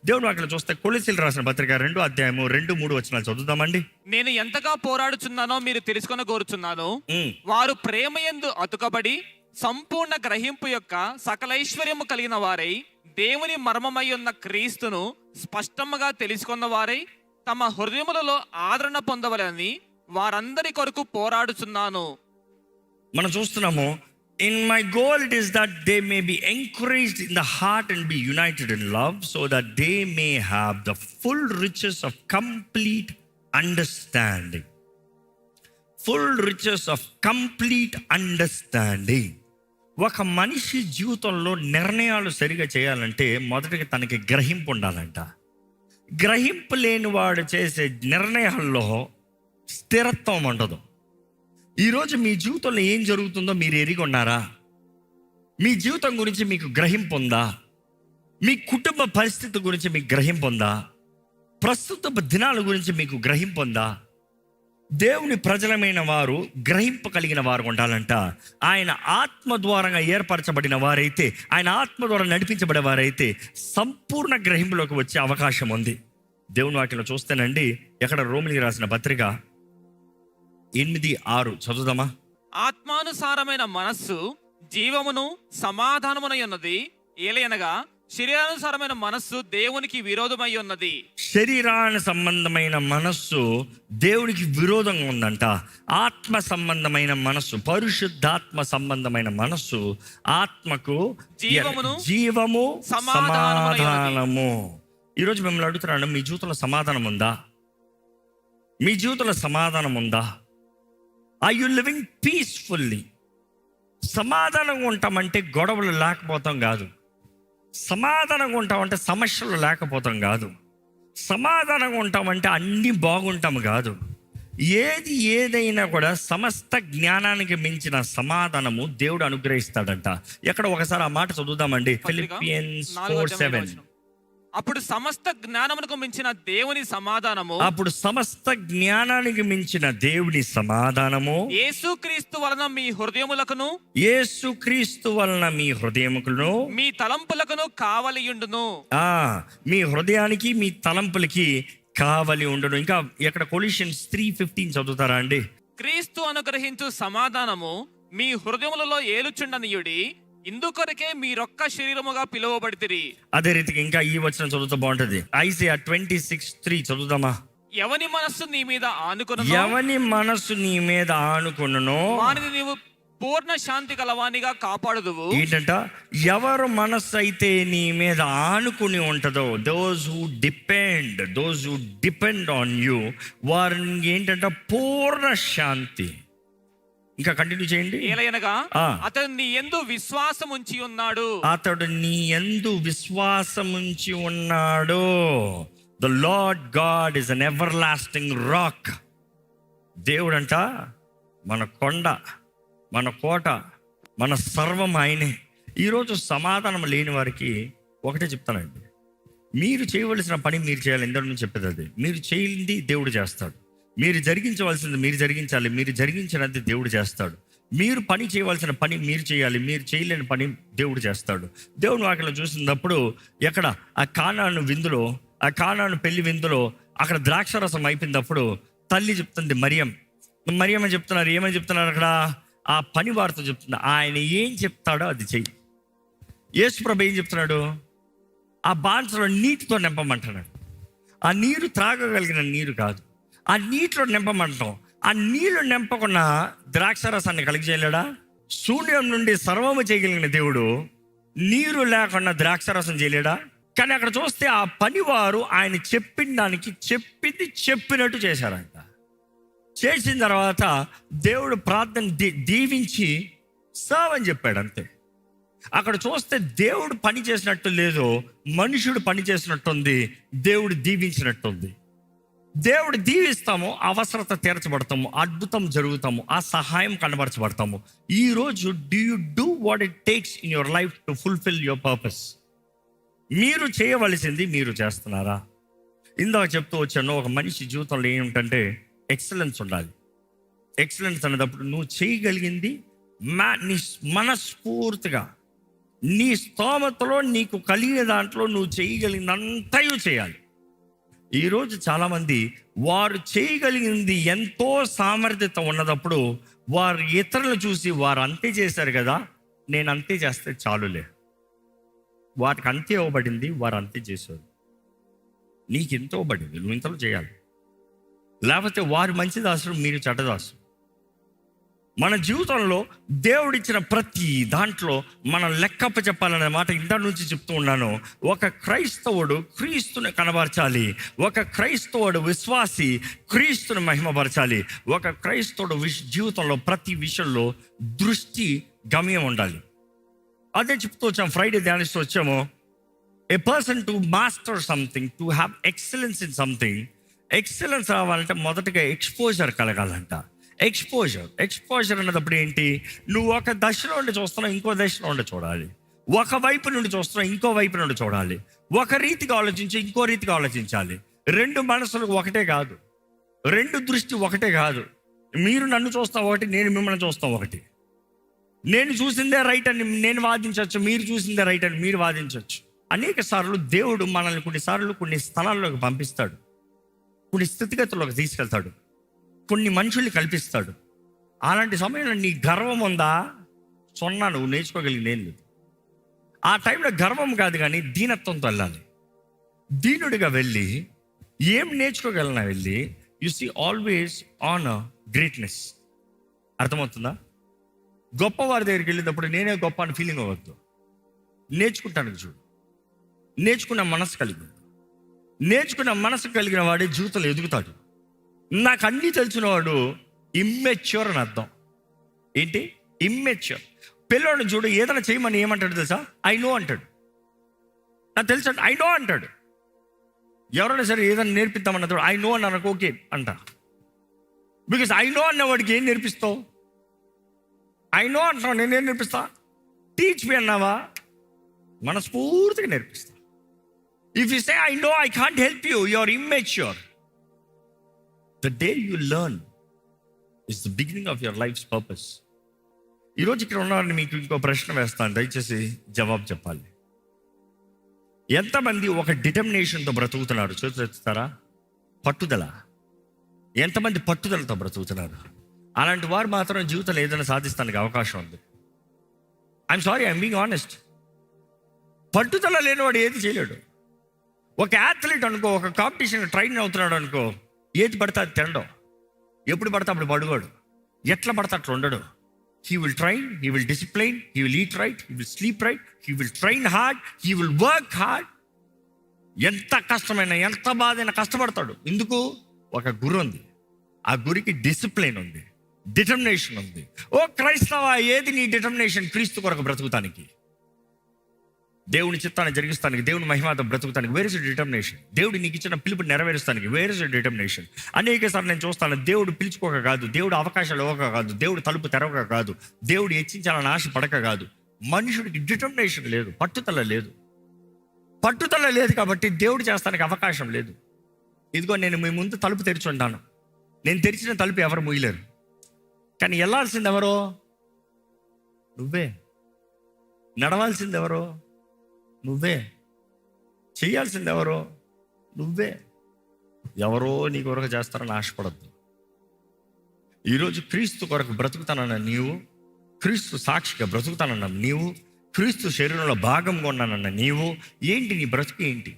దేవుడు అక్కడ చూస్తే కొలొస్సీయులకు రాసిన పత్రిక 2:2-3 చదువుదామండి. నేను ఎంతగా పోరాడుచున్నానో మీరు తెలుసుకొని కోరుచున్నాను. వారు ప్రేమయందు అతుకబడి సంపూర్ణ గ్రహింపు యొక్క సకలైశ్వర్యము కలిగిన వారై దేవుని మర్మమై ఉన్న క్రీస్తును స్పష్టముగా తెలుసుకున్న వారై తమ హృదయములలో ఆదరణ పొందవలని వారందరి కొరకు పోరాడుచున్నాను. మనం చూస్తున్నాము, in my goal it is that they may be encouraged in the heart and be united in love, so that they may have the full riches of complete understanding. Full riches of complete understanding. ఒక మనిషి జీవితంలో నిర్ణయాలు సరిగా చేయాలంటే మొదటిగా తనకి గ్రహింపు ఉండాలంట. గ్రహింపు లేని వాడు చేసే నిర్ణయాల్లో స్థిరత్వం ఉండదు. ఈరోజు మీ జీవితంలో ఏం జరుగుతుందో మీరు ఎరిగి ఉన్నారా? మీ జీవితం గురించి మీకు గ్రహింపు ఉందా? మీ కుటుంబ పరిస్థితి గురించి మీకు గ్రహింపు ఉందా? ప్రస్తుత దినాల గురించి మీకు గ్రహింపు ఉందా? దేవుని ప్రజలమైన వారు గ్రహింపు కలిగిన వారు ఉండాలంట. ఆయన ఆత్మ ద్వారంగా ఏర్పరచబడిన వారైతే, ఆయన ఆత్మ ద్వారా నడిపించబడే వారైతే సంపూర్ణ గ్రహింపులోకి వచ్చే అవకాశం ఉంది. దేవుని వాక్యంలో చూస్తేనండి, ఎక్కడ రోమిలికి రాసిన పత్రిక 8:6 చదువుదామా? ఆత్మానుసారమైన మనస్సు జీవమును సమాధానమునై ఉన్నది, ఏలయనగా శరీరానుసారమైన మనస్సు దేవునికి విరోధమై ఉన్నది. శరీరాన సంబంధమైన మనస్సు దేవునికి విరోధంగా ఉందంట. ఆత్మ సంబంధమైన మనస్సు, పరిశుద్ధాత్మ సంబంధమైన మనస్సు ఆత్మకు జీవము సమాధానము. ఈరోజు మిమ్మల్ని అడుగుతున్నాను, మీ జీవితంలో సమాధానం ఉందా? మీ జీవితంలో సమాధానం ఉందా? Are you living peacefully? సమాధానంగా ఉంటామంటే గొడవలు లేకపోతాం కాదు. సమాధానంగా ఉంటామంటే సమస్యలు లేకపోతాం కాదు. సమాధానంగా ఉంటామంటే అన్నీ బాగుంటాము కాదు. ఏదైనా కూడా సమస్త జ్ఞానానికి మించిన సమాధానము దేవుడు అనుగ్రహిస్తాడంట. ఎక్కడ ఒకసారి ఆ మాట చదువుదామండి. ఫిలిప్పియన్స్ 4:7. అప్పుడు సమస్త జ్ఞానమునకు మించిన దేవుని సమాధానము, అప్పుడు సమస్త జ్ఞానానికి మించిన దేవుని సమాధానము యేసుక్రీస్తు వలన మీ హృదయములకును, యేసుక్రీస్తు వలన మీ హృదయములను, మీ తలంపులకును కావలియుండును. మీ హృదయానికి మీ తలంపులకి కావలి ఉండును. ఇంకా ఎక్కడ కొలొస్సీయులు 3:15 చదువుతారా అండి? క్రీస్తు అనుగ్రహించు సమాధానము మీ హృదయములలో ఏలుచుండనీయుడి, ఇందుకొరకే మీరొక్క శరీరముగా పిలువబడితిరి. అదే రీతికి ఇంకా ఈ వచనం చదువుతూ బాగుంటది. ఐజియా 26:3 చదువుదామా? ఎవని మనస్సు నీ మీద ఆనుకొనునో, ఎవని మనస్సు నీ మీద ఆనుకొనునో వానిని నీవు పూర్ణ శాంతి గలవానిగా కాపాడుదువు. ఏంటంట? ఎవరు మనస్సు అయితే నీ మీద ఆనుకుని ఉంటుందో, those who depend on you, వారిని ఏంటంట పూర్ణ శాంతి. ఇంకా కంటిన్యూ చేయండి. ఏలయనగా అతడు నీ యందు విశ్వాసం ఉంచి ఉన్నాడు. అతడు నీ యందు విశ్వాసం ఉంచి ఉన్నాడు. The lord God is an everlasting rock. దేవుడంట మన కొండ, మన కోట, మన సర్వం ఆయనే. ఈరోజు సమాధానం లేని వారికి ఒకటే చెప్తానండి, మీరు చేయవలసిన పని మీరు చేయాలి. ఎందరి నుంచి చెప్పేది అది. మీరు చేయింది దేవుడు చేస్తాడు. మీరు జరిగించవలసింది మీరు జరిగించాలి. మీరు జరిగించినది దేవుడు చేస్తాడు. మీరు పని చేయవలసిన పని మీరు చేయాలి. మీరు చేయలేని పని దేవుడు చేస్తాడు. దేవుని వాక్యంలో చూసినప్పుడు ఎక్కడ ఆ కానాను విందులో, ఆ కానాను పెళ్లి విందులో అక్కడ ద్రాక్షరసం అయిపోయినప్పుడు తల్లి చెప్తుంది, మరియమ్మ చెప్తున్నారు. ఏమని చెప్తున్నారు అక్కడ? ఆ పని వారితో చెప్తుంది, ఆయన ఏం చెప్తాడో అది చెయ్యి. యేసుప్రభు ఏం చెప్తున్నాడు? ఆ బాన్సలో నీటితో నింపమంటున్నాడు. ఆ నీరు త్రాగగలిగిన నీరు కాదు, ఆ నీటిలో నింపమంటాం. ఆ నీళ్లు నింపకుండా ద్రాక్షరసాన్ని కలిగి చేయలేడా? శూన్యం నుండి సర్వము చేయగలిగిన దేవుడు నీరు లేకుండా ద్రాక్షరసం చేయలేడా? కానీ అక్కడ చూస్తే ఆ పనివారు ఆయన చెప్పిన దానికి చెప్పినట్టు చేశారంట. చేసిన తర్వాత దేవుడు ప్రార్థన దీవించి సర్వ్ అని చెప్పాడు, అంతే. అక్కడ చూస్తే దేవుడు పని చేసినట్టు లేదు, మనుషుడు పని చేసినట్టుంది. దేవుడు దీవించినట్టుంది. దేవుడు దీవిస్తాము, అవసరత తీర్చబడతాము, అద్భుతం జరుగుతాము, ఆ సహాయం కనబరచబడతాము. ఈరోజు do you do what it takes in your life to fulfil your purpose? మీరు చేయవలసింది మీరు చేస్తున్నారా? ఇందాక చెప్తూ వచ్చాను, ఒక మనిషి జీవితంలో ఏమిటంటే ఎక్సలెన్స్ ఉండాలి. ఎక్సలెన్స్ అనేటప్పుడు నువ్వు చేయగలిగింది నీ మనస్ఫూర్తిగా నీ స్తోమతలో నీకు కలిగిన దాంట్లో నువ్వు చేయగలిగినంతయు చేయాలి. ఈరోజు చాలామంది వారు చేయగలిగింది ఎంతో సామర్థ్యత ఉన్నదప్పుడు వారు ఇతరులు చూసి వారు అంతే చేశారు కదా, నేను అంతే చేస్తే చాలులే, వారికి అంతే ఇవ్వబడింది, వారు అంతే చేశారు, నీకు ఎంత ఇవ్వబడింది, నువ్వు ఇంతలో చేయాలి. లేకపోతే వారు మంచి దాసులు, మీరు చెడ్డదాసు. మన జీవితంలో దేవుడిచ్చిన ప్రతి దాంట్లో మనం లెక్కప్ప చెప్పాలనే మాట ఇంత నుంచి చెప్తూ ఉన్నాను. ఒక క్రైస్తవుడు క్రీస్తుని కనబరచాలి, ఒక క్రైస్తవుడు విశ్వాసి క్రీస్తుని మహిమపరచాలి. ఒక క్రైస్తవుడు జీవితంలో ప్రతి విషయంలో దృష్టి గమ్యం ఉండాలి. అదే చెప్తూ వచ్చాం, ఫ్రైడే ధ్యానిస్తూ వచ్చాము. A person to master something, to have excellence in something. Excellence రావాలంటే మొదటగా ఎక్స్పోజర్ కలగాలంట. ఎక్స్పోజర్ అన్నప్పుడు ఏంటి? నువ్వు ఒక దశలో ఉండి చూస్తున్నావు, ఇంకో దశలో ఉండి చూడాలి. ఒక వైపు నుండి చూస్తున్నావు, ఇంకో వైపు నుండి చూడాలి. ఒక రీతిగా ఆలోచించి ఇంకో రీతిగా ఆలోచించాలి. రెండు మనసులు ఒకటే కాదు, రెండు దృష్టి ఒకటే కాదు. మీరు నన్ను చూస్తాం ఒకటి, నేను మిమ్మల్ని చూస్తాం ఒకటి. నేను చూసిందే రైట్ అని నేను వాదించవచ్చు, మీరు చూసిందే రైట్ అని మీరు వాదించవచ్చు. అనేక సార్లు దేవుడు మనల్ని కొన్నిసార్లు కొన్ని స్థలాల్లోకి పంపిస్తాడు, కొన్ని స్థితిగతుల్లోకి తీసుకెళ్తాడు, కొన్ని మనుషుల్ని కల్పిస్తాడు. అలాంటి సమయంలో నీ గర్వం ఉందా? సొన్నా, నువ్వు నేర్చుకోగలిగింది ఏం లేదు. ఆ టైంలో గర్వం కాదు కానీ దీనత్వంతో వెళ్ళాలి. దీనుడిగా వెళ్ళి ఏం నేర్చుకోగలనా వెళ్ళి you see always on greatness. అర్థమవుతుందా? గొప్పవారి దగ్గరికి వెళ్ళేటప్పుడు నేనే గొప్ప అని ఫీలింగ్ అవ్వద్దు. నేర్చుకుంటాను చూడు, నేర్చుకున్న మనసు కలిగి, నేర్చుకున్న మనసు కలిగిన వాడే జీవితంలో ఎదుగుతాడు. నాకు అన్నీ తెలిసిన వాడు ఇమ్మెచ్యూర్ అని అర్థం. ఏంటి ఇమ్మెచ్యూర్? పిల్లవాడిని చూడు, ఏదైనా చేయమని ఏమంటాడు తెలుసా? ఐ నో అంటాడు. నాకు తెలుసు అంటే ఐ నో అంటాడు. ఎవరైనా సరే ఏదైనా నేర్పిద్దామన్నది ఐ నో అని నాకు ఓకే అంట. బికాస్ ఐ నో అన్నవాడికి ఏం నేర్పిస్తావు? ఐ నో అంటున్నావు, నేనేం నేర్పిస్తా? టీచ్ మీ అన్నావా, మనస్ఫూర్తిగా నేర్పిస్తా. If you say I know I can't help you, you are immature. The day you learn is the beginning of your life's purpose. ఈరోజు ఇక్కడ ఉన్నవారిని మీకు ఇంకో ప్రశ్న వేస్తాను, దయచేసి జవాబు చెప్పాలి. ఎంతమంది ఒక డిటర్మినేషన్తో బ్రతుకుతున్నారు? చూస్తారా? పట్టుదల. ఎంతమంది పట్టుదలతో బ్రతుకుతున్నారు? అలాంటి వారు మాత్రం జీవితంలో ఏదైనా సాధిస్తానికి అవకాశం ఉంది. I'm sorry, I'm being honest. పట్టుదల లేనివాడు ఏది చేయలేడు. ఒక యాథ్లీట్ అనుకో, ఒక కాంపిటీషన్ ట్రైన్ అవుతున్నాడు అనుకో, ఏది పడితే అది తినడం, ఎప్పుడు పడితే అప్పుడు పడుకోడు, ఎట్లా పడితే అట్లా ఉండడు. He will train, he will discipline, he will eat right, he will sleep right, he will train hard, he will work hard. ఎంత కష్టమైనా ఎంత బాధైనా కష్టపడతాడు. ఎందుకు? ఒక గురి ఉంది, ఆ గురికి డిసిప్లైన్ ఉంది, డిటర్మినేషన్ ఉంది. ఓ క్రైస్తవ, ఏది నీ డిటర్మినేషన్? క్రీస్తు కొరకు బ్రతుకుతానికి, దేవుని చిత్తాన్ని జరిగిస్తానికి, దేవుని మహిమాతో బ్రతుకుతానికి. Where is your determination? దేవుడు నీకు ఇచ్చిన పిలుపు నెరవేరుస్తానికి వేర్ ఇస్ యువర్ డిటర్మినేషన్? అనేక సార్లు నేను చూస్తాను, దేవుడు పిలుచుకోక కాదు, దేవుడు అవకాశాలు ఇవ్వక కాదు, దేవుడు తలుపు తెరవక కాదు, దేవుడు హెచ్చించాలని ఆశ పడక కాదు. మనుషుడికి డిటర్మినేషన్ లేదు, పట్టుదల లేదు. పట్టుదల లేదు కాబట్టి దేవుడు చేస్తానికి అవకాశం లేదు. ఇదిగో నేను మీ ముందు తలుపు తెరిచి ఉంటాను, నేను తెరిచిన తలుపు ఎవరు మూయలేరు. కానీ వెళ్ళాల్సింది ఎవరో? నువ్వే. నడవాల్సింది ఎవరో? నువ్వే. చేయాల్సింది ఎవరో? నువ్వే. ఎవరో నీ కొరకు చేస్తారని ఆశపడద్దు. ఈరోజు క్రీస్తు కొరకు బ్రతుకుతానన్న నీవు, క్రీస్తు సాక్షిగా బ్రతుకుతానన్న నీవు, క్రీస్తు శరీరంలో భాగంగా ఉన్నానన్న నీవు, ఏంటి నీ బ్రతుకు ఏంటి?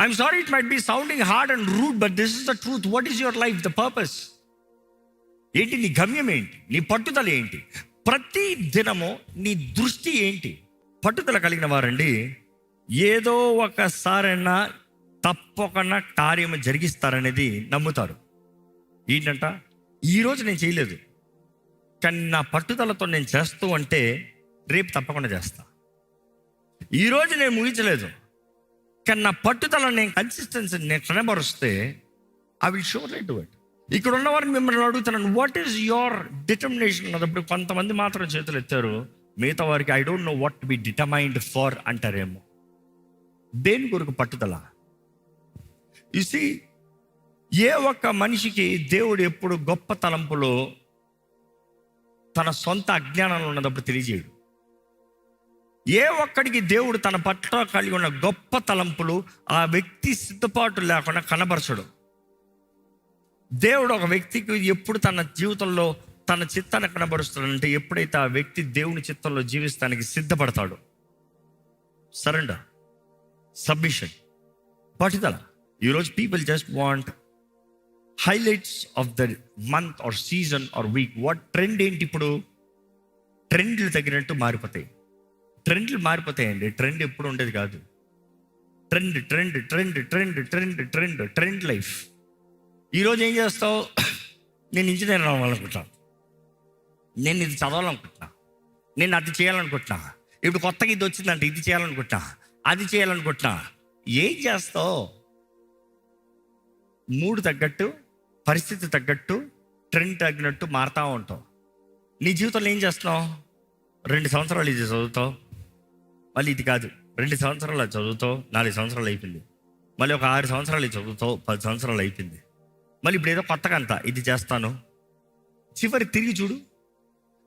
I'm sorry, it might be sounding hard and rude, but this is the truth. What is your life, the purpose ఏంటి? నీ గమ్యం ఏంటి? నీ పట్టుదల ఏంటి? ప్రతి దినము నీ దృష్టి ఏంటి? పట్టుదల కలిగిన వారండి ఏదో ఒకసారైనా తప్పకుండా కార్యము జరిగిస్తారనేది నమ్ముతారు. ఏంటంట? ఈరోజు నేను చేయలేదు, కానీ నా పట్టుదలతో నేను చేస్తూ అంటే రేపు తప్పకుండా చేస్తా. ఈరోజు నేను ముగించలేదు, కానీ నా పట్టుదల, నేను కన్సిస్టెన్సీ నేను కనబరుస్తే I will surely do it. ఇక్కడ ఉన్నవారిని మిమ్మల్ని అడుగుతున్నాను, వాట్ ఈస్ యువర్ డిటర్మినేషన్ అన్నప్పుడు కొంతమంది మాత్రం చేతులు ఎత్తారు, మిగతా వారికి I don't know what to be determined for అంటారేమో. దేని కొరకు పట్టుదల? యు సీ, ఏ ఒక్క మనిషికి దేవుడు ఎప్పుడు గొప్ప తలంపులో తన సొంత అజ్ఞానంలో ఉన్నప్పుడు తెలియజేయడు. ఏ ఒక్కడికి దేవుడు తన పట్ల కలిగి ఉన్న గొప్ప తలంపులు ఆ వ్యక్తి సిద్ధపాటు లేకుండా కనబరచడు. దేవుడు ఒక వ్యక్తికి ఎప్పుడు తన జీవితంలో తన చిత్తాన్ని కనబరుస్తాడంటే ఎప్పుడైతే ఆ వ్యక్తి దేవుని చిత్తంలో జీవిస్తానికి సిద్ధపడతాడు. సరెండర్, సబ్మిషన్, పట్టుదల. ఈరోజు people just want highlights of the month or season are weak. What trend ఏంటి? ఇప్పుడు ట్రెండ్లు తగినట్టు మారిపోతాయి. ట్రెండ్లు మారిపోతాయండి. ట్రెండ్ ఎప్పుడు ఉండేది కాదు. Trend trend trend trend trend trend trend life. ఈరోజు ఏం చేస్తావు? నేను ఇంజనీర్ అవ్వాలనుకుంటున్నాను, నేను ఇది చదవాలనుకుంటున్నా, నేను అది చేయాలనుకుంటున్నా, ఇప్పుడు కొత్తగా ఇది వచ్చిందంటే ఇది చేయాలనుకుంటున్నా, అది చేయాలనుకుంటున్నా. ఏం చేస్తావు? మూడు తగ్గట్టు, పరిస్థితి తగ్గట్టు, ట్రెండ్ తగ్గినట్టు మారుతూ ఉంటావు. నీ జీవితంలో ఏం చేస్తున్నావు? 2 సంవత్సరాలు ఇది చదువుతావు, మళ్ళీ ఇది కాదు, 2 సంవత్సరాలు అది చదువుతావు, 4 సంవత్సరాలు అయిపోయింది. మళ్ళీ ఒక 6 సంవత్సరాలు ఇది చదువుతావు, 10 సంవత్సరాలు అయిపోయింది. మళ్ళీ ఇప్పుడు ఏదో కొత్తగా అంతా ఇది చేస్తాను. చివరి తిరిగి చూడు,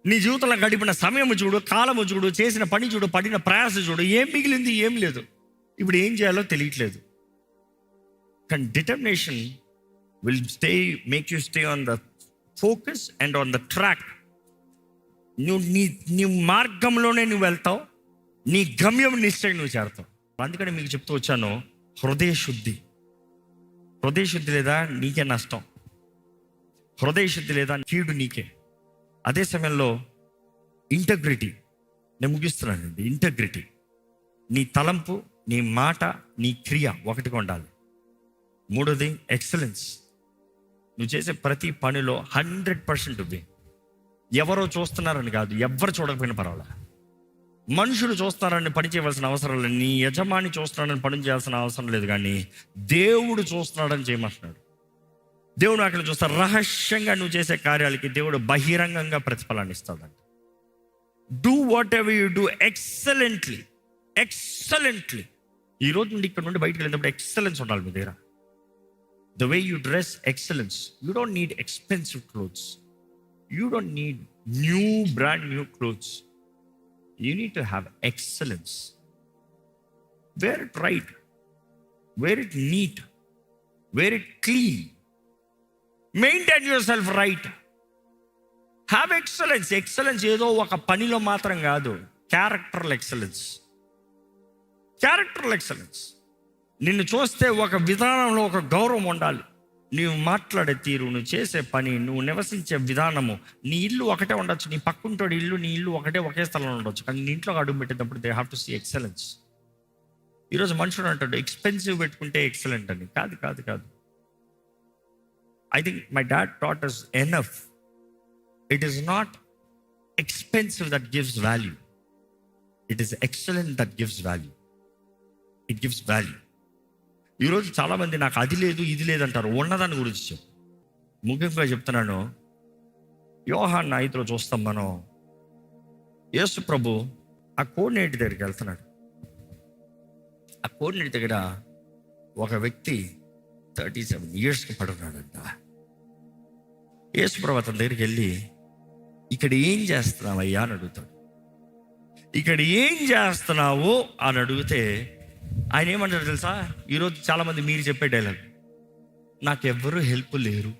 నీ జీవితంలో గడిపిన సమయము చూడు, కాలము చూడు, చేసిన పని చూడు, పడిన ప్రయాస చూడు, ఏం మిగిలింది? ఏం లేదు. ఇప్పుడు ఏం చేయాలో తెలియట్లేదు. కానీ determination will make you stay on the focus and on the track. నీ మార్గంలోనే నువ్వు వెళ్తావు, నీ గమ్యం నిశ్చయం నువ్వు చేరుతావు. అందుకని మీకు చెప్తూ వచ్చాను, హృదయ శుద్ధి లేదా నీకే నష్టం, హృదయ శుద్ధి లేదా కీడు నీకే. అదే సమయంలో ఇంటగ్రిటీ, నేను ముగిస్తున్నానండి. ఇంటగ్రిటీ, నీ తలంపు, నీ మాట, నీ క్రియ ఒకటిగా ఉండాలి. మూడోది ఎక్సలెన్స్. నువ్వు చేసే ప్రతి పనిలో 100% ఇవ్వి. ఎవరో చూస్తున్నారని కాదు, ఎవరు చూడకపోయినా పర్వాలే. మనుషులు చూస్తున్నారని పని చేయవలసిన అవసరం లేదు, నీ యజమాని చూస్తున్నాడని పని చేయాల్సిన అవసరం లేదు. కానీ దేవుడు చూస్తున్నాడని చేయమంటున్నాడు. దేవుడు అక్కడ చూస్తాడు. రహస్యంగా నువ్వు చేసే కార్యాలకి దేవుడు బహిరంగంగా ప్రతిఫలాన్ని ఇస్తాడంట. Do whatever you do excellently. ఈరోజు నుండి ఇక్కడ నుండి బయటకు వెళ్ళినప్పుడు ఎక్సలెన్స్ ఉండాలి మీ దగ్గర. The way you dress, excellence. You don't need expensive clothes. You don't need brand new clothes. You need to have excellence. Wear it right. Wear it neat. Wear it clean. Maintain yourself right. Have excellence. Excellence ఏదో ఒక పనిలో మాత్రం కాదు. Characteral excellence. నిన్ను చూస్తే ఒక విధానంలో ఒక గౌరవం ఉండాలి. నువ్వు మాట్లాడే తీరు, నువ్వు చేసే పని, నువ్వు నివసించే విధానము. నీ ఇల్లు ఒకటే ఉండొచ్చు, నీ పక్కుంటోడి ఇల్లు, నీ ఇల్లు ఒకే స్థలంలో ఉండొచ్చు, కానీ నీ ఇంట్లో అడుగు పెట్టేటప్పుడు they have to see excellence. ఈరోజు మనుషుడు అంటాడు ఎక్స్పెన్సివ్ పెట్టుకుంటే ఎక్సలెంట్ అని. కాదు. I think my dad taught us enough. It is not expensive that gives value, it is excellent that gives value. It gives value. ఈరోజు చాలామంది నాకు అది లేదు ఇది లేదు అంటారు. ఉన్నదాని గురించి చెప్పు. ముఖ్యంగా చెప్తున్నాను, యోహాను 5లో చూస్తాం మనం, యేసు ప్రభు ఆ కోడినేటి దగ్గరికి వెళ్తున్నాడు. ఆ కోడినేటి దగ్గర ఒక వ్యక్తి 37 yearsకి పడున్నాడంట. యేసు ప్రభు అతని దగ్గరికి వెళ్ళి, ఇక్కడ ఏం చేస్తున్నావయ్యా అని అడుగుతాడు. ఇక్కడ ఏం చేస్తున్నావు అని అడిగితే ఆయన ఏమంటారు తెలుసా? ఈరోజు చాలామంది మీరు చెప్పే డైలాగ్, నాకెవ్వరూ హెల్ప్ లేరు.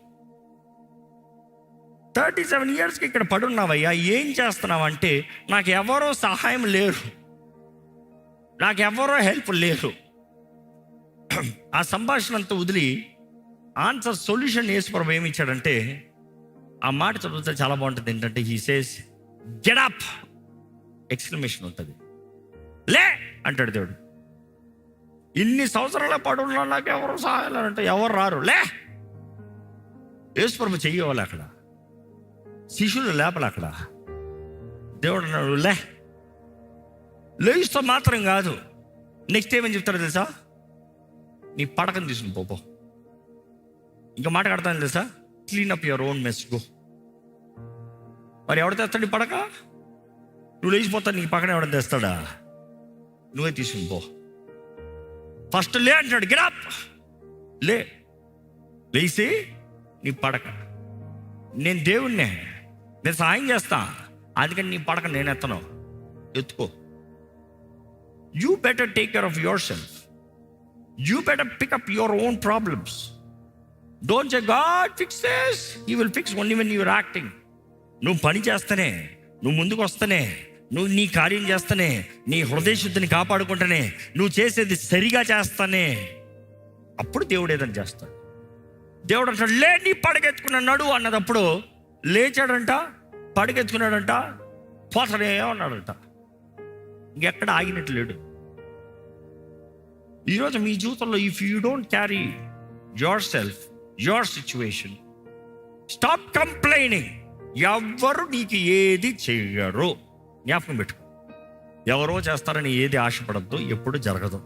37 yearsకి ఇక్కడ పడున్నావయ్యా, ఏం చేస్తున్నావు అంటే, నాకు ఎవరో సహాయం లేరు, నాకెవరో హెల్ప్ లేరు. ఆ సంభాషణ అంతా వదిలి ఆన్సర్, సొల్యూషన్ యేసుప్రభు ఏమి ఇచ్చాడంటే, ఆ మాట చదివితే చాలా బాగుంటుంది. ఏంటంటే he says get up! Exclamation ఉంటుంది. లే అంటాడు దేవుడు. ఇన్ని సంవత్సరాల పడున్నా నాకు ఎవరు సహాయాలు అంటే ఎవరు రారు. లే! యేసుప్రభు చెయ్యవాలి అక్కడ, శిష్యులు లేపలే అక్కడ. దేవుడు అన్నాడు లే. లేయిస్తో మాత్రం కాదు, నెక్స్ట్ ఏమని చెప్తారో తెలుసా? నీ పడకని తీసుకుని పోపో. ఇంకా మాట కడతాను తెలుసా? Clean up your own mess, go. మరి ఎవడ తెస్తాడు ఈ పడక? నువ్వు లేచిపోతావు, నీ పక్కన ఎవడని తెస్తాడా? నువ్వే తీసుకుని పో. ఫస్ట్ లే అంటాడు, గెట్ అప్, లేచి నీ పడక. నేను దేవుణ్ణే, నేను సహాయం చేస్తా, అందుకని నీ పడక నేను ఎత్తను, ఎత్తుకో. You better take care of yourself. You better pick up your own problems. Don't say God fix this, he will fix only when you're acting. నువ్వు పని చేస్తేనే, నువ్వు ముందుకు వస్తేనే, నువ్వు నీ కార్యం చేస్తేనే, నీ హృదయ శుద్ధిని కాపాడుకుంటేనే, నువ్వు చేసేది సరిగా చేస్తానే, అప్పుడు దేవుడు ఏదైనా చేస్తాడు. దేవుడు అంటాడు, లే నీ పడగెత్తుకున్నాడు అన్నదప్పుడు లేచాడంట, పడగెత్తుకున్నాడంట, పోతనే ఉన్నాడంట. ఇంకెక్కడ ఆగినట్టు లేడు. ఈరోజు మీ జీవితంలో if you don't carry your self, your situation, stop complaining. ఎవ్వరు నీకు ఏది చేయరు. జ్ఞాపకం పెట్టుకో, ఎవరో చేస్తారని ఏది ఆశపడద్దు, ఎప్పుడు జరగదు.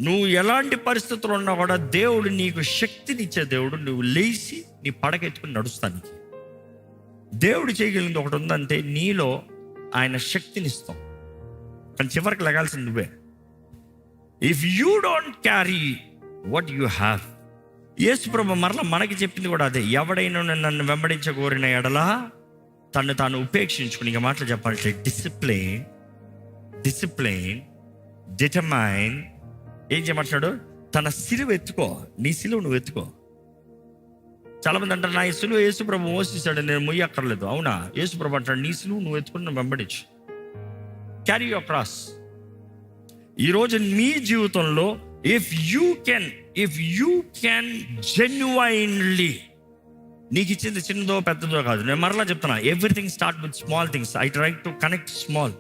నువ్వు ఎలాంటి పరిస్థితులు ఉన్నా కూడా దేవుడు నీకు శక్తినిచ్చే దేవుడు. నువ్వు లేచి నీ పడకెత్తుకుని నడుస్తానికి దేవుడు చేయగలిగింది ఒకటి ఉందంటే, నీలో ఆయన శక్తినిస్తాం. కానీ చివరికి లగాల్సింది నువ్వే. If you don't carry what you have, యేసుప్రభు మరలా మనకి చెప్పింది కూడా అదే. ఎవడైనా నన్ను వెంబడించగోరిన ఎడలా తను తాను ఉపేక్షించుకుని, ఇంకా మాటలు చెప్పాలంటే డిసిప్లిన్, డిటర్మైన్. ఏం చేయమంటాడు? తన సిలువ ఎత్తుకో. నీ సిలువ నువ్వు ఎత్తుకో. చాలా మంది అంటారు, నా సిలువ యేసుప్రభు మోసిస్తాడు, నేను మొయ్యక్కర్లేదు. అవునా? యేసుప్రభు అంటాడు, నీ సిలువ నువ్వు ఎత్తుకుని నువ్వు వెంబడించు. Carry your cross. ఈరోజు మీ జీవితంలో ఇఫ్ యూ కెన్ జెన్యువైన్లీ, నీకు ఇచ్చింది చిన్నదో పెద్దదో కాదు. నేను మరలా చెప్తున్నా, everything start with small things. I try to connect small.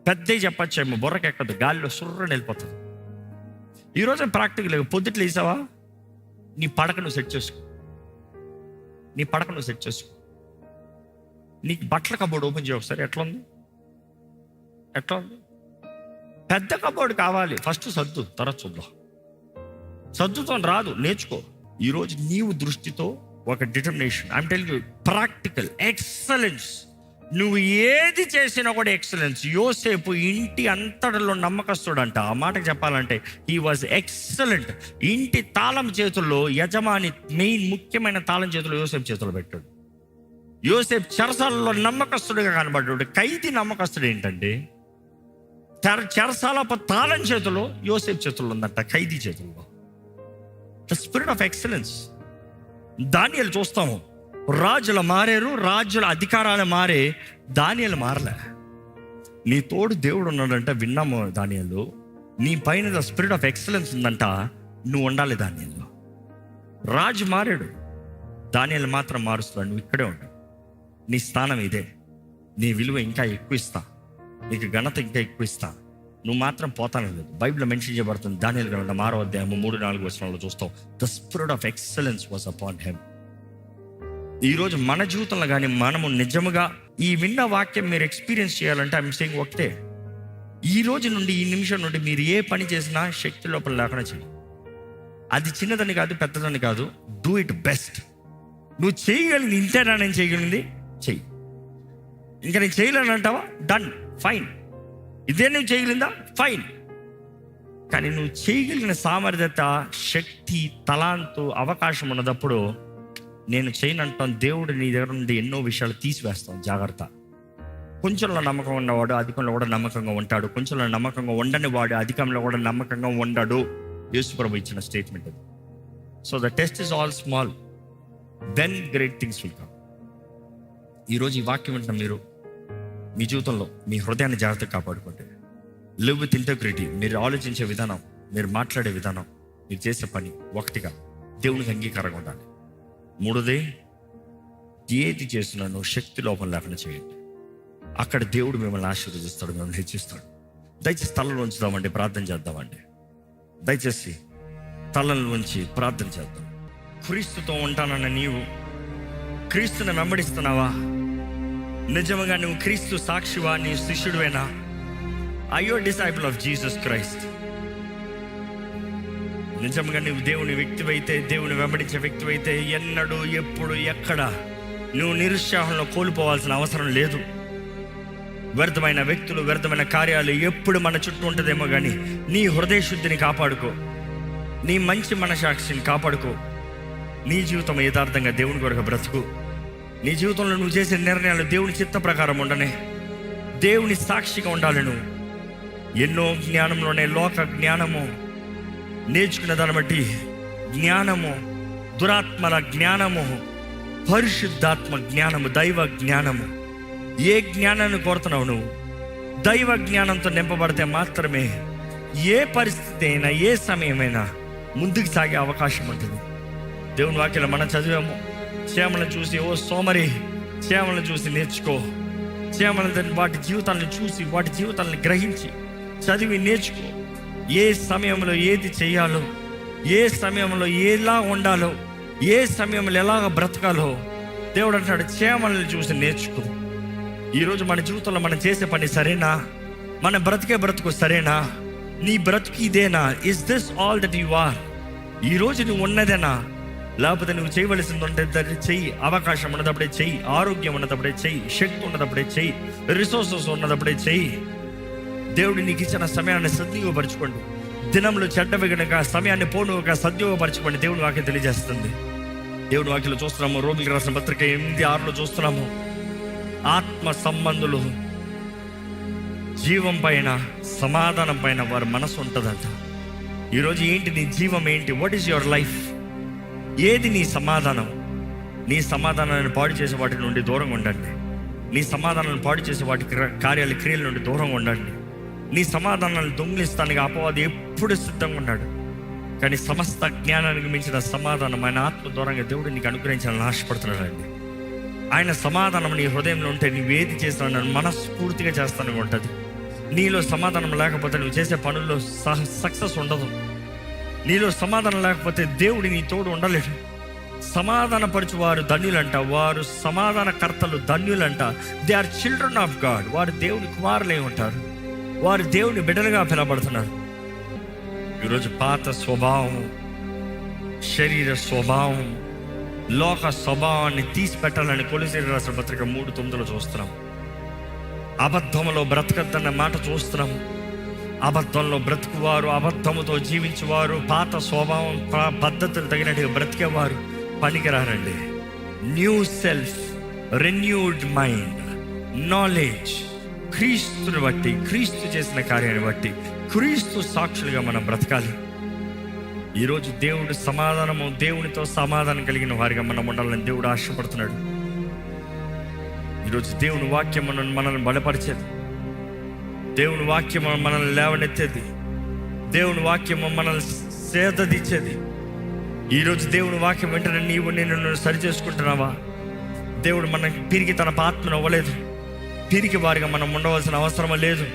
పెద్దవి చెప్పచ్చేమో, బుర్రకెక్కదు, గాలిలో సుర్రని వెళ్ళిపోతుంది. ఈరోజు ప్రాక్టికల్. పొద్దుట్లు వేసావా, నీ పడక నువ్వు సెట్ చేసుకో. నీకు బట్టల కబోర్డ్ ఓపెన్ చేయ ఒకసారి. ఎట్లా ఉంది? పెద్ద కబోర్డ్ కావాలి. ఫస్ట్ సర్దు, తర్వాత చూద్దాం. సర్దుతో రాదు, నేర్చుకో. ఈరోజు నీవు దృష్టితో ఒక determination, I'm telling you, practical excellence. నువ్వు ఏది చేసినా కూడా ఎక్సలెన్స్. యోసేపు ఇంటి అంతటిలో నమ్మకస్తుడంట. ఆ మాటకు చెప్పాలంటే హీ వాజ్ ఎక్సలెంట్. ఇంటి తాళం చేతుల్లో, యజమాని మెయిన్ ముఖ్యమైన తాళం చేతుల్లో యోసేపు చేతుల్లో పెట్టాడు. యోసేపు చెరసాలలో నమ్మకస్తుడిగా కనబడ్డాడు. ఖైదీ నమ్మకస్తుడు ఏంటంటే, చెరసాల తాళం చేతుల్లో యోసేపు చేతుల్లో ఉందంట, ఖైదీ చేతుల్లో. The spirit of excellence. దానియేలు చూస్తాము, రాజులు మారారు, రాజుల అధికారాలు మారే, దానియేలు మారలే. నీ తోడు దేవుడు ఉన్నాడంట, విన్నాము దానియేలు. నీ పైన ద స్పిరిట్ ఆఫ్ ఎక్సలెన్స్ ఉందంట, నువ్వు ఉండాలి దానియేలు. రాజు మారాడు, దానియేలు మాత్రం మారుస్తున్నాడు. నువ్వు ఇక్కడే ఉండు, నీ స్థానం ఇదే, నీ విలువ ఇంకా ఎక్కువ ఇస్తా, నీకు ఘనత ఇంకా ఎక్కువ ఇస్తా, నువ్వు మాత్రం పోతానే లేదు. బైబిల్లో మెన్షన్ చేయబడుతుంది, దానియేలు గ్రంథం 6వ అధ్యాయం 3-4 వచనాల్లో చూస్తాం. The spirit of excellence was upon him. ఈరోజు మన జీవితంలో కానీ మనము నిజముగా ఈ విన్న వాక్యం మీరు ఎక్స్పీరియన్స్ చేయాలంటే ఐఎమ్ సేయింగ్ ఒకటే, ఈ రోజు నుండి, ఈ నిమిషం నుండి మీరు ఏ పని చేసినా శక్తి లోపల లేకుండా చేయి. అది చిన్నదని కాదు, పెద్దదని కాదు, డూ ఇట్ బెస్ట్. నువ్వు చేయగలిగింది ఇంతేనా, నేను చేయగలిగింది చెయ్యి. ఇంకా నేను చేయలేను అంటావా, డన్, ఫైన్. ఇదే నువ్వు చేయగలిగిందా, ఫైన్. కానీ నువ్వు చేయగలిగిన సామర్థ్యత, శక్తి, తలాంతు, అవకాశం ఉన్నదప్పుడు నేను చేయనంటాను. దేవుడు నీ దగ్గర నుండి ఎన్నో విషయాలు తీసివేస్తాను. జాగ్రత్త. కొంచెంలో నమ్మకం ఉన్నవాడు అధికంలో కూడా నమ్మకంగా ఉంటాడు. కొంచెంలో నమ్మకంగా ఉండని వాడు అధికంలో కూడా నమ్మకంగా ఉండడు. యేసుప్రభు ఇచ్చిన స్టేట్మెంట్ అది. So the test is all small, then great things will come. ఈరోజు ఈ వాక్యం వింటున్న మీరు మీ జీవితంలో మీ హృదయాన్ని జాగ్రత్తగా కాపాడుకోండి. Live with integrity. మీరు ఆలోచించే విధానం, మీరు మాట్లాడే విధానం, మీరు చేసే పని ఒకటిగా దేవునికి అంగీకారంగా ఉండాలి. మూడోది, ఏది చేస్తున్నానో శక్తి లోపం లేకుండా చేయండి. అక్కడ దేవుడు మిమ్మల్ని ఆశీర్వదిస్తాడు, మిమ్మల్ని హెచ్చిస్తాడు. దయచేసి తలలో ఉంచుదామండి, ప్రార్థన చేద్దామండి. దయచేసి తలలో ఉంచి ప్రార్థన చేద్దాం. క్రీస్తుతో ఉంటానన్న నీవు క్రీస్తుని వెంబడిస్తున్నావా? నిజంగా నువ్వు క్రీస్తు సాక్షివా? నీ శిష్యుడివేనా? I your disciple of Jesus Christ? నిజంగా నువ్వు దేవుని వ్యక్తివైతే, దేవుని వెంబడించే వ్యక్తివైతే, ఎన్నడూ ఎప్పుడు ఎక్కడ నువ్వు నిరుత్సాహంలో కోల్పోవాల్సిన అవసరం లేదు. వ్యర్థమైన వ్యక్తులు, వ్యర్థమైన కార్యాలు ఎప్పుడు మన చుట్టూ ఉంటుందేమో కానీ నీ హృదయ శుద్ధిని కాపాడుకో, నీ మంచి మనసాక్షిని కాపాడుకో. నీ జీవితం యథార్థంగా దేవుని కొరకు బ్రతుకు. నీ జీవితంలో నువ్వు చేసే నిర్ణయాలు దేవుని చిత్త ప్రకారం ఉండనే, దేవుని సాక్షిగా ఉండాలి. నువ్వు ఎన్నో జ్ఞానంలోనే లోక జ్ఞానము, నేర్చుకున్న దాన్ని బట్టి జ్ఞానము, దురాత్మల జ్ఞానము, పరిశుద్ధాత్మ జ్ఞానము, దైవ జ్ఞానము. ఏ జ్ఞానాన్ని కోరుతున్నావు నువ్వు? దైవ జ్ఞానంతో నింపబడితే మాత్రమే ఏ పరిస్థితి అయినా, ఏ సమయమైనా ముందుకు సాగే అవకాశం ఉంటుంది. దేవుని వాక్యంలో మనం చదివాము, చేమలను చూసి ఓ సోమరి, చేమలను చూసి నేర్చుకో. చేమలను వాటి జీవితాలను చూసి, వాటి జీవితాలను గ్రహించి చదివి నేర్చుకో. ఏ సమయంలో ఏది చేయాలో, ఏ సమయంలో ఎలా ఉండాలో, ఏ సమయంలో ఎలాగ బ్రతకాలో దేవుడు అంటాడు, చేమలను చూసి నేర్చుకో. ఈరోజు మన జీవితంలో మనం చేసే పని సరేనా? మన బ్రతుకు సరేనా? నీ బ్రతుకు ఇదేనా? Is this all that you are? ఈరోజు నువ్వు ఉన్నదేనా? లేకపోతే నువ్వు చేయవలసింది ఉంటే దాన్ని చెయ్యి. అవకాశం ఉన్నదప్పుడే చెయ్యి, ఆరోగ్యం ఉన్నదప్పుడే చెయ్యి, శక్తి ఉన్నదప్పుడే చెయ్యి, రిసోర్సెస్ ఉన్నదప్పుడే చెయ్యి. దేవుడు నీకు ఇచ్చిన సమయాన్ని సద్వినియోగపరచుకోండి. దినంలో చెడ్డవి గనుక సమయాన్ని పోనుగా సద్వినియోగపరచుకోండి. దేవుని వాక్యం తెలియజేస్తుంది. దేవుని వాక్యంలో చూస్తున్నాము, రోమిలికి రాసిన పత్రిక 8:6 చూస్తున్నాము, ఆత్మ సంబంధులు జీవం పైన, సమాధానం పైన వారి మనసు ఉంటుందంట. ఈరోజు ఏంటి నీ జీవం? ఏంటి? What is your life? ఏది నీ సమాధానం? నీ సమాధానాన్ని పాడు చేసే వాటి నుండి దూరంగా ఉండండి. నీ సమాధానాన్ని పాడు చేసే వాటి కార్యాల క్రియల నుండి దూరంగా ఉండండి. నీ సమాధానాన్ని దొంగిలిస్తానికి అపవాది ఎప్పుడు సిద్ధంగా ఉన్నాడు. కానీ సమస్త జ్ఞానానికి మించిన సమాధానం ఆయన ఆత్మ దూరంగా దేవుడు నీకు అనుగ్రహించాలని ఆశపడుతున్నాడండి. ఆయన సమాధానం నీ హృదయంలో ఉంటే నువ్వేది చేసినా నన్ను మనస్ఫూర్తిగా చేస్తానని ఉంటుంది. నీలో సమాధానం లేకపోతే నువ్వు చేసే పనుల్లో సక్సెస్ ఉండదు. నీలో సమాధానం లేకపోతే దేవుడి నీ తోడు ఉండలేడు. సమాధానపరచు వారు ధన్యులంట, వారు సమాధానకర్తలు ధన్యులంట. They are children of God. వారు దేవుని కుమారులై ఉంటారు, వారు దేవుని బిడ్డలుగా పిలవబడుతున్నారు. ఈరోజు పాత స్వభావం, శరీర స్వభావం, లోక స్వభావాన్ని తీసి పెట్టాలని కొలొస్సీయులకు రాసిన పత్రిక 3:9 చూస్తున్నాం. అబద్ధంలో బ్రతకద్దన్న మాట చూస్తున్నాం. అబద్ధంలో బ్రతుకువారు, అబద్ధముతో జీవించేవారు, పాత స్వభావం పద్ధతులు తగినట్టుగా బ్రతికేవారు పనికిరారండి. New self, renewed mind, knowledge, క్రీస్తుని బట్టి, క్రీస్తు చేసిన కార్యాన్ని బట్టి, క్రీస్తు సాక్షులుగా మనం బ్రతకాలి. ఈరోజు దేవుడు సమాధానము, దేవునితో సమాధానం కలిగిన వారిగా మనం ఉండాలని దేవుడు ఆశపడుతున్నాడు. ఈరోజు దేవుని వాక్యం మనల్ని బలపరిచేది, దేవుని వాక్యం మనల్ని లేవనెత్తేది, దేవుని వాక్యం మనల్ని సేదదిచ్చేది. ఈరోజు దేవుని వాక్యం వెంటనే నీవు నేను సరి చేసుకుంటున్నావా? దేవుడు మనకి పిరికి తన ఆత్మను అవ్వలేదు. పిరికి వారిగా మనం ఉండవలసిన అవసరం లేదు.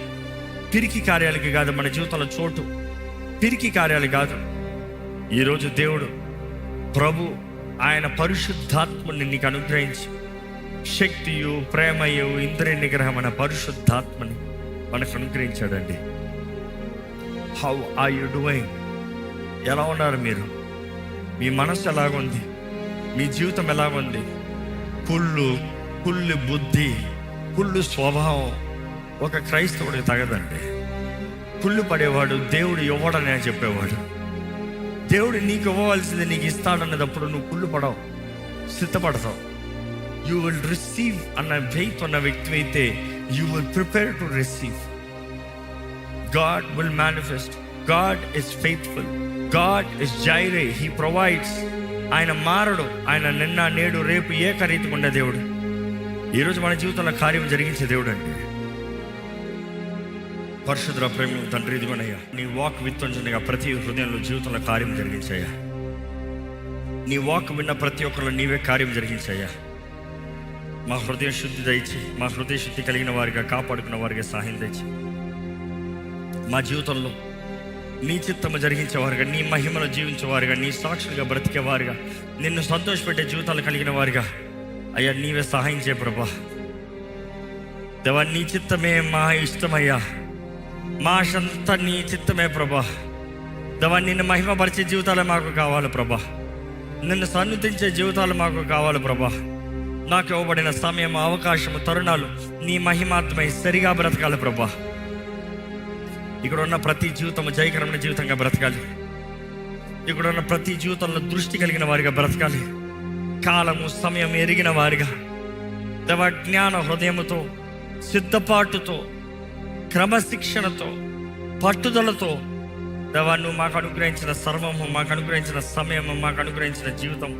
పిరికి కార్యాలకి కాదు మన జీవితంలో చోటు, పిరికి కార్యాలు కాదు. ఈరోజు దేవుడు ప్రభు ఆయన పరిశుద్ధాత్మని నీకు అనుగ్రహించి, శక్తియు, ప్రేమయు, ఇంద్రియ నిగ్రహమైన పరిశుద్ధాత్మని మనకు అనుగ్రహించాడండి. How are you doing? ఎలా ఉన్నారు మీరు? మీ మనసు ఎలాగుంది? మీ జీవితం ఎలాగుంది? కుళ్ళు బుద్ధి, కుళ్ళు స్వభావం ఒక క్రైస్తవుడికి తగదండి. కుళ్ళు పడేవాడు దేవుడు ఇవ్వడని చెప్పేవాడు. దేవుడు నీకు ఇవ్వవలసింది నీకు ఇస్తాడన్నప్పుడు నువ్వు కుళ్ళు పడవు, సిద్ధపడతావు. యూ విల్ రిసీవ్ అన్న ఫెయిత్ ఉన్న వ్యక్తి అయితే you will prepare to receive. God will manifest. God is faithful. God is Jireh. He provides. ఆయన మారడు. ఆయన నిన్న, నేడు, రేపు ఏకరీతిగా ఉండే దేవుడు. ఈరోజు మన జీవితంలో కార్యం జరిగించే దేవుడు అండి. పరిశుద్ధ ప్రేమ తండ్రి, ఇదిగోనయ్యా నీ వాక్ విత్తుంచగా ప్రతి హృదయంలో జీవితంలో కార్యం జరిగించాయా. నీ వాక్ విన్న ప్రతి ఒక్కరిలో నీవే కార్యం జరిగించాయా. మా హృదయ శుద్ధి దయచి, మా హృదయ శుద్ధి కలిగిన వారిగా, కాపాడుకున్న వారిగా సహాయం దయచి, మా జీవితంలో నీ చిత్తము జరిగించేవారుగా, నీ మహిమలో జీవించేవారుగా, నీ సాక్షులుగా బ్రతికేవారుగా, నిన్ను సంతోషపెట్టే జీవితాలు కలిగిన వారుగా అయ్యా నీవే సహాయం చేయ ప్రభా. దేవా నీ చిత్తమే మా ఇష్టమయ్యా. మా ఆశంతా నీ చిత్తమే ప్రభా. దేవా నిన్ను మహిమపరిచే జీవితాలు మాకు కావాలి ప్రభా. నిన్ను సన్నిధించే జీవితాలు మాకు కావాలి ప్రభా. నాకు ఇవ్వబడిన సమయం, అవకాశము, తరుణాలు నీ మహిమాత్మై సరిగా బ్రతకాలి ప్రభా. ఇక్కడ ఉన్న ప్రతి జీవితము జయకరమైన జీవితంగా బ్రతకాలి. ఇక్కడ ఉన్న ప్రతి జీవితంలో దృష్టి కలిగిన వారిగా బ్రతకాలి. కాలము, సమయం ఎరిగిన వారిగా, దేవా జ్ఞాన హృదయముతో, సిద్ధపాటుతో, క్రమశిక్షణతో, పట్టుదలతో దేవా నువ్వు మాకు అనుగ్రహించిన సర్వము, మాకు అనుగ్రహించిన సమయము, మాకు అనుగ్రహించిన జీవితం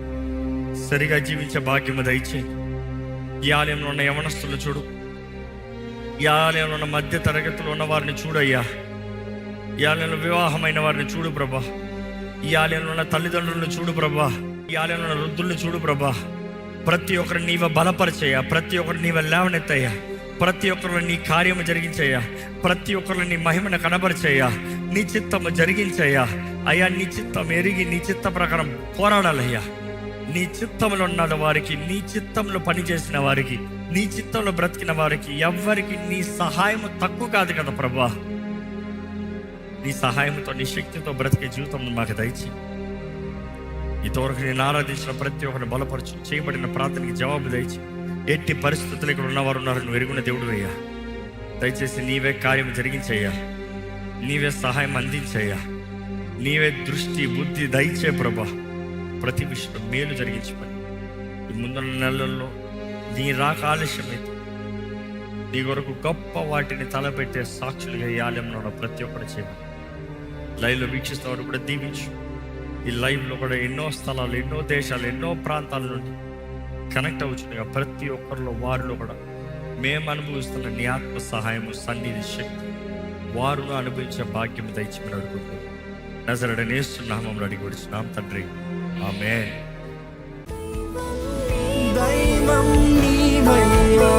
సరిగా జీవించే భాగ్యము దయచేయి. ఈ ఆలయంలో ఉన్న యవనస్తులు చూడు, ఈ ఆలయంలో ఉన్న మధ్య తరగతిలో ఉన్న వారిని చూడయ్యా, ఈ ఆలయంలో వివాహమైన వారిని చూడు ప్రభా, ఈ ఆలయంలో ఉన్న తల్లిదండ్రులను చూడు ప్రభా, ఈ ఆలయంలో ఉన్న వృద్ధులను చూడు ప్రభా. ప్రతి ఒక్కరిని నీవే బలపరిచయ్యా, ప్రతి ఒక్కరిని నీవే లేవనెత్తయ్యా, ప్రతి ఒక్కరిలో నీ కార్యము జరిగించయ్యా, ప్రతి ఒక్కరిలో నీ మహిమను కనబరిచయ్యా, నీ చిత్తము జరిగించయ్యా. అయ్యా నీ చిత్తం ఎరిగి నీ చిత్త ప్రకారం పోరాడాలయ్యా. నీ చిత్తంలో ఉన్న వారికి, నీ చిత్తంలో పనిచేసిన వారికి, నీ చిత్తంలో బ్రతికిన వారికి ఎవ్వరికి నీ సహాయము తక్కువ కాదు కదా ప్రభా. నీ సహాయంతో, నీ శక్తితో బ్రతికే జీవితం మాకు దయచి. ఇంతవరకు నేను ఆరాధించిన ప్రతి ఒక్కరిని బలపరచు, చేయబడిన ప్రార్థనకి జవాబు దయచి. ఎట్టి పరిస్థితులు ఇక్కడ ఉన్నవారు ఉన్నారు, నువ్వు ఎరుగున దేవుడు అయ్యా. దయచేసి నీవే కార్యం జరిగించయ్యా, నీవే సహాయం అందించయ్యా, నీవే దృష్టి బుద్ధి దయచే ప్రభా. ప్రతి విషయంలో మేలు జరిగించమని ఈ ముందున్న నెలల్లో నీ రాక ఆలస్యమైతే నీ కొరకు గొప్ప వాటిని తలపెట్టే సాక్షులుగా ఈ ఆలయంలో ఉన్న ప్రతి ఒక్కరు చేయమని. లైవ్లో వీక్షిస్తున్న వారు కూడా దీవించు. ఈ లైవ్లో కూడా ఎన్నో స్థలాలు, ఎన్నో దేశాలు, ఎన్నో ప్రాంతాల నుండి కనెక్ట్ అవుతుండగా ప్రతి ఒక్కరిలో వారిలో కూడా మేము అనుభవిస్తున్న నీ ఆత్మ సహాయము, సన్నిధి, శక్తి వారును అనుభవించే భాగ్యం దయచేమని అడుగుతున్నాం. నజరేయుడైన యేసు నామములో అడిగి వచ్చున్నాం తండ్రి, ఆమేన్. దైవం నీవయ్యా.